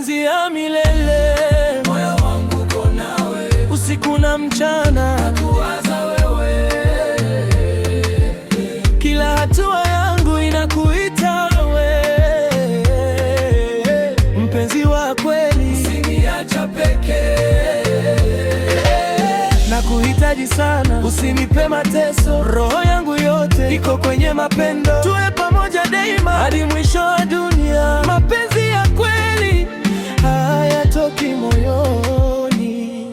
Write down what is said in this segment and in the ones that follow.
mapenzi ya milele. Moyo wangu uko nawe, usiku na mchana, nakuwaza wewe. Kila hatua yangu inakuita wewe, mpenzi wa kweli, usiniacha pekee. Nakuhitaji sana, usinipe mateso. Roho yangu yote iko kwenye mapendo, tuwe pamoja daima hadi mwisho wa dunia. Mapenzi ya kweli hayatoki moyoni.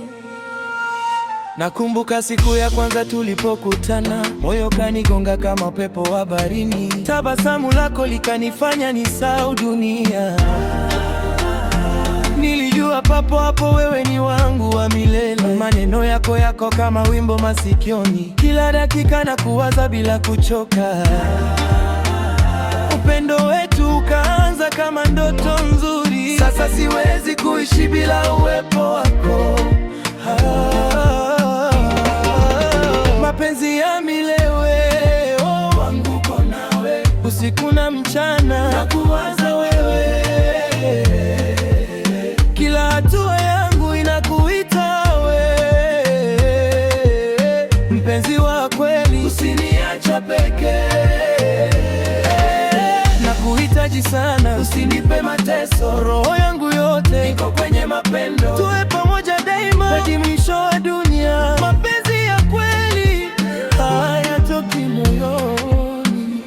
Nakumbuka siku ya kwanza tulipokutana, moyo kanigonga kama upepo wa baharini. Tabasamu lako likanifanya nisahau dunia. Nilijua papo hapo wewe ni wangu wa milele. Maneno yako kama wimbo masikioni, kila dakika na kuwaza bila kuchoka. Upendo wetu ukaanza kama ndoto nzuri, sasa siwezi kuishi bila uwepo wako. Mapenzi ya milele, oh, wangu uko nawe, usiku na mchana, nakuwaza wewe. Kila hatua yangu inakuita wewe, mpenzi wa kweli, usiniacha pekee. Nakuhitaji sana, usinipe mateso. Roho yangu yote iko kwenye mapendo, tuwe pamoja daima hadi mwisho wa dunia. Mapenzi ya kweli hayatoki moyoni.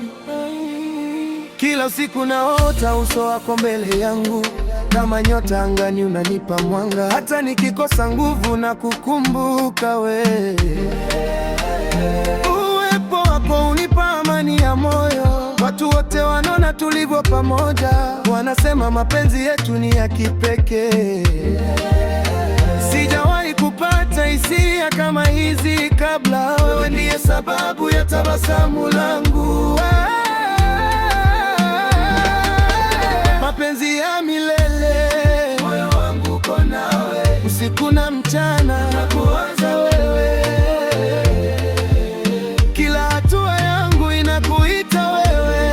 Kila usiku naota uso wako mbele yangu, kama nyota angani unanipa mwanga. Hata nikikosa nguvu na kukumbuka wewe, uwepo wako unipa amani ya moyo. Watu wote wanaona tulivyo pamoja, wanasema mapenzi yetu ni ya kipekee. Sijawahi kupata hisia kama hizi kabla, wewe ndiye sababu ya tabasamu langu. Mapenzi ya milele, moyo wangu uko nawe, usiku na mchana, nakuwaza wewe. Kila hatua yangu inakuita wewe,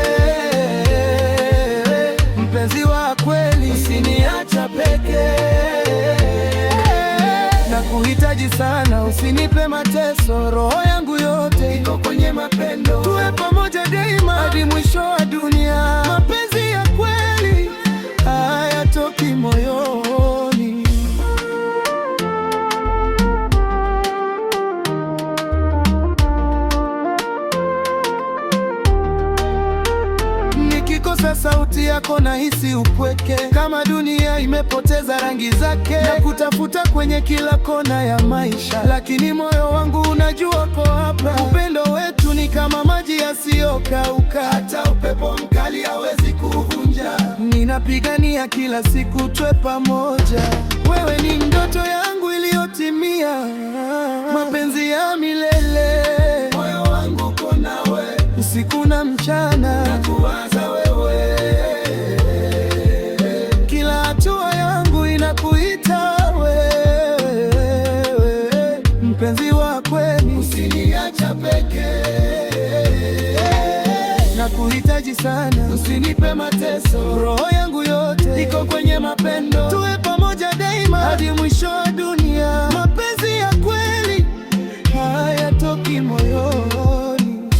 mpenzi wa kweli, usiniacha pekee. Nakuhitaji sana, usinipe mateso. Roho yangu yote iko kwenye mapendo, tuwe pamoja daima hadi mwisho wa dunia. Mapenzi ya kweli hayatoki moyoni. Nikikosa sauti yako nahisi upweke, kama dunia imepoteza rangi zake. Na kutafuta kwenye kila kona ya maisha, lakini moyo wangu unajua uko hapa. Upendo wetu ni kama maji yasiyokauka, hata upepo mkali hawezi kuvunja. Ninapigania kila siku tuwe pamoja, wewe ni ndoto yangu iliyotimia. Mapenzi ya milele, moyo wangu uko nawe, usiku na mchana, nakuwaza wewe. Kila hatua yangu inakuita wewe, mpenzi wa kweli, usiniacha pekee. Nakuhitaji sana, usinipe mateso. Roho yangu yote iko kwenye mapendo, tuwe pamoja daima hadi mwisho wa dunia. Mapenzi ya kweli hayatoki moyoni.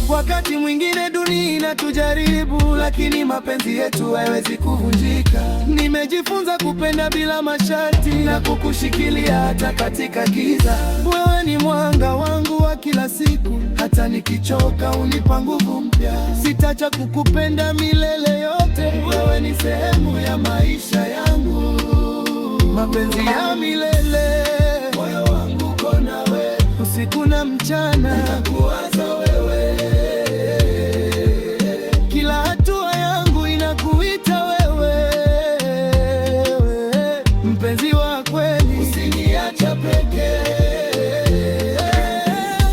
Wakati mwingine dunia inatujaribu, lakini mapenzi yetu hayawezi kuvunjika. Nimejifunza kupenda bila masharti na kukushikilia hata katika giza. Wewe ni mwanga wangu wa kila siku, hata nikichoka unipa nguvu mpya. Sitacha kukupenda milele yote, wewe ni sehemu ya maisha yangu. Mapenzi ya milele, moyo wangu uko nawe, usiku na mchana, nakuwaza wewe. Kila hatua yangu inakuita wewe, mpenzi wa kweli, usiniacha pekee.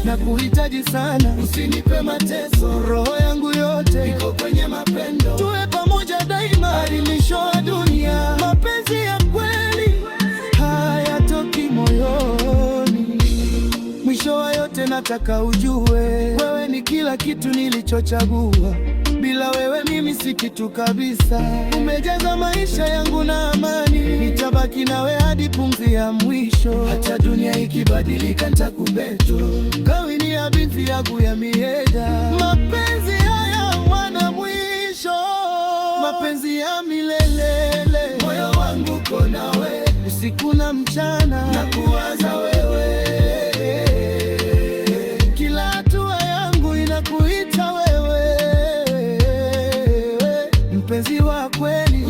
Nakuhitaji sana, usinipe mateso. Roho yangu yote iko kwenye mapendo, tuwe pamoja daima hadi mwisho wa dunia. Mapenzi ya kweli hayatoki moyoni. Mwisho wa yote nataka ujue, wewe ni kila kitu nilichochagua. Bila wewe mimi si kitu kabisa. Umejaza maisha yangu na amani, nitabaki nawe hadi pumzi ya mwisho. Hata dunia ikibadilika nitakubeto. Kawini ya binti yangu ya mieda. Mapenzi haya wana mwisho, mapenzi ya milele. Moyo wangu uko nawe, usiku na mchana nakuwaza wewe. Kila hatua yangu inakuita wewe, mpenzi wa kweli.